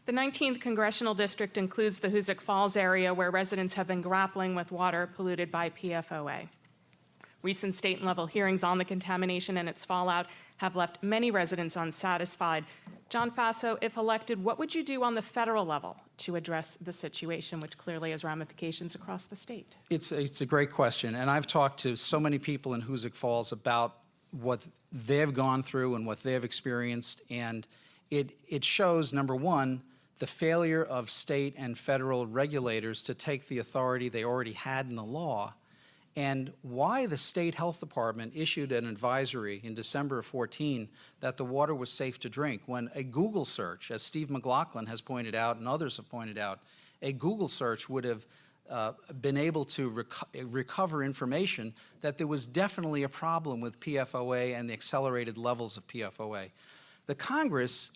The 19th Congressional District includes the Hoosick Falls area where residents have been grappling with water polluted by PFOA. Recent state and level hearings on the contamination and its fallout have left many residents unsatisfied. John Faso, if elected, what would you do on the federal level to address the situation, which clearly has ramifications across the state? It's a great question, and I've talked to so many people in Hoosick Falls about what they've gone through and what they've experienced, and it shows, number one, the failure of state and federal regulators to take the authority they already had in the law, and why the state health department issued an advisory in December of 14 that the water was safe to drink, when a Google search, as Steve McLaughlin has pointed out and others have pointed out, a Google search would have been able to recover information that there was definitely a problem with PFOA and the accelerated levels of PFOA. The Congress,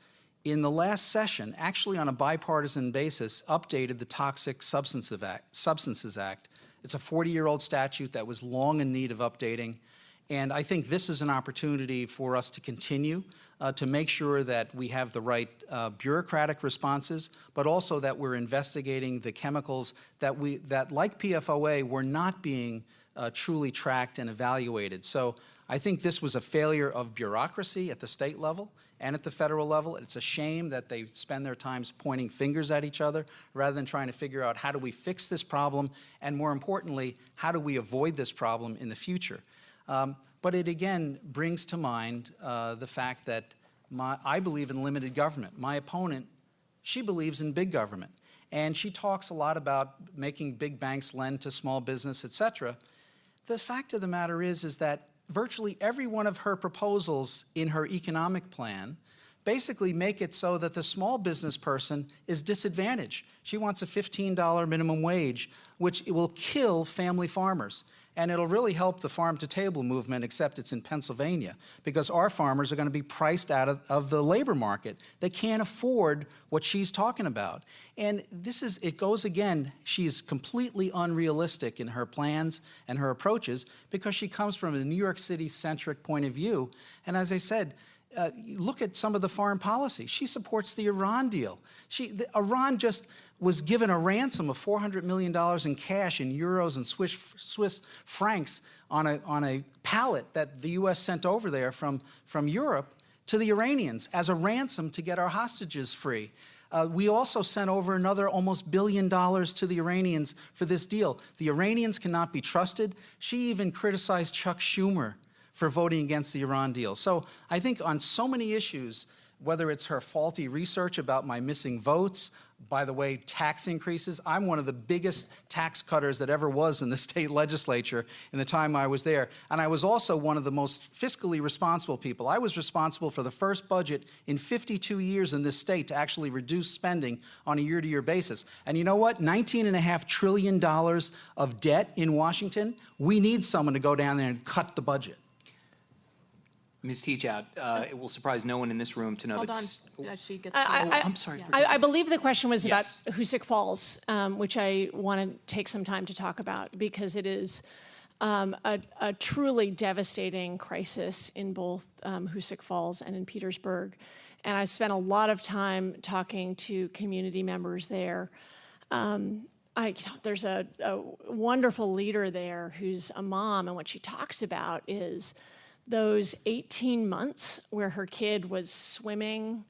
in the last session, actually on a bipartisan basis, updated the Toxic Substances Act. It's a 40-year-old statute that was long in need of updating, and I think this is an opportunity for us to continue to make sure that we have the right bureaucratic responses, but also that we're investigating the chemicals that like PFOA, were not being truly tracked and evaluated. So I think this was a failure of bureaucracy at the state level and at the federal level. It's a shame that they spend their time pointing fingers at each other rather than trying to figure out how do we fix this problem, and more importantly, how do we avoid this problem in the future. But it again brings to mind the fact that I believe in limited government. My opponent, she believes in big government. And she talks a lot about making big banks lend to small business, et cetera. The fact of the matter is that virtually every one of her proposals in her economic plan basically make it so that the small business person is disadvantaged. She wants a $15 minimum wage, which will kill family farmers. And it'll really help the farm-to-table movement, except it's in Pennsylvania, because our farmers are going to be priced out of the labor market. They can't afford what she's talking about. And it goes again, she's completely unrealistic in her plans and her approaches because she comes from a New York City-centric point of view. And as I said, look at some of the foreign policy. She supports the Iran deal. Iran just was given a ransom of $400 million in cash in euros and Swiss francs on a pallet that the U.S. sent over there from Europe to the Iranians as a ransom to get our hostages free. We also sent over another almost $1 billion to the Iranians for this deal. The Iranians cannot be trusted. She even criticized Chuck Schumer for voting against the Iran deal. So I think on so many issues, whether it's her faulty research about my missing votes, by the way, tax increases. I'm one of the biggest tax cutters that ever was in the state legislature in the time I was there. And I was also one of the most fiscally responsible people. I was responsible for the first budget in 52 years in this state to actually reduce spending on a year-to-year basis. And you know what? $19.5 trillion of debt in Washington. We need someone to go down there and cut the budget. Ms. Teachout, it will surprise no one in this room to know that... Hold on. She gets I'm sorry. I believe the question was Yes. about Hoosick Falls, which I want to take some time to talk about because it is a truly devastating crisis in both Hoosick Falls and in Petersburg. And I've spent a lot of time talking to community members there. There's a wonderful leader there who's a mom, and what she talks about is those 18 months where her kid was swimming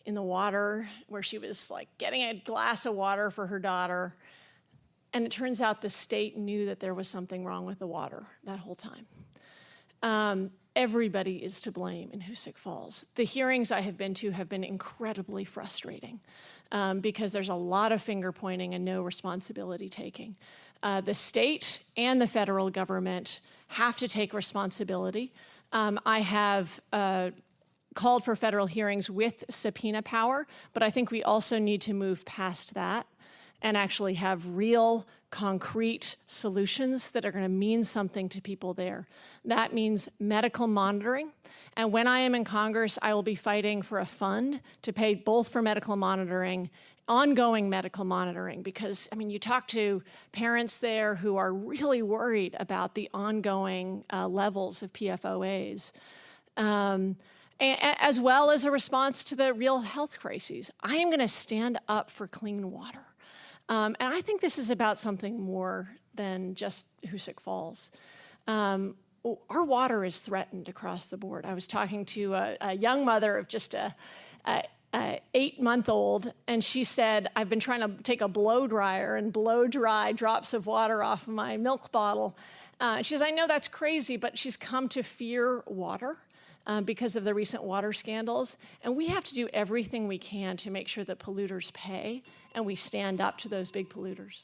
in the water, where she was like getting a glass of water for her daughter. And it turns out the state knew that there was something wrong with the water that whole time. Everybody is to blame in Hoosick Falls. The hearings I have been to have been incredibly frustrating because there's a lot of finger pointing and no responsibility taking. The state and the federal government have to take responsibility. I have called for federal hearings with subpoena power, but I think we also need to move past that and actually have real, concrete solutions that are going to mean something to people there. That means medical monitoring. And when I am in Congress, I will be fighting for a fund to pay both for medical monitoring, ongoing medical monitoring, because, I mean, you talk to parents there who are really worried about the ongoing levels of PFOAs. as well as a response to the real health crises. I am going to stand up for clean water. And I think this is about something more than just Hoosick Falls. Our water is threatened across the board. I was talking to a young mother of just a 8-month-old, and she said, I've been trying to take a blow dryer and blow dry drops of water off of my milk bottle. She says, I know that's crazy, but she's come to fear water because of the recent water scandals. And we have to do everything we can to make sure that polluters pay, and we stand up to those big polluters.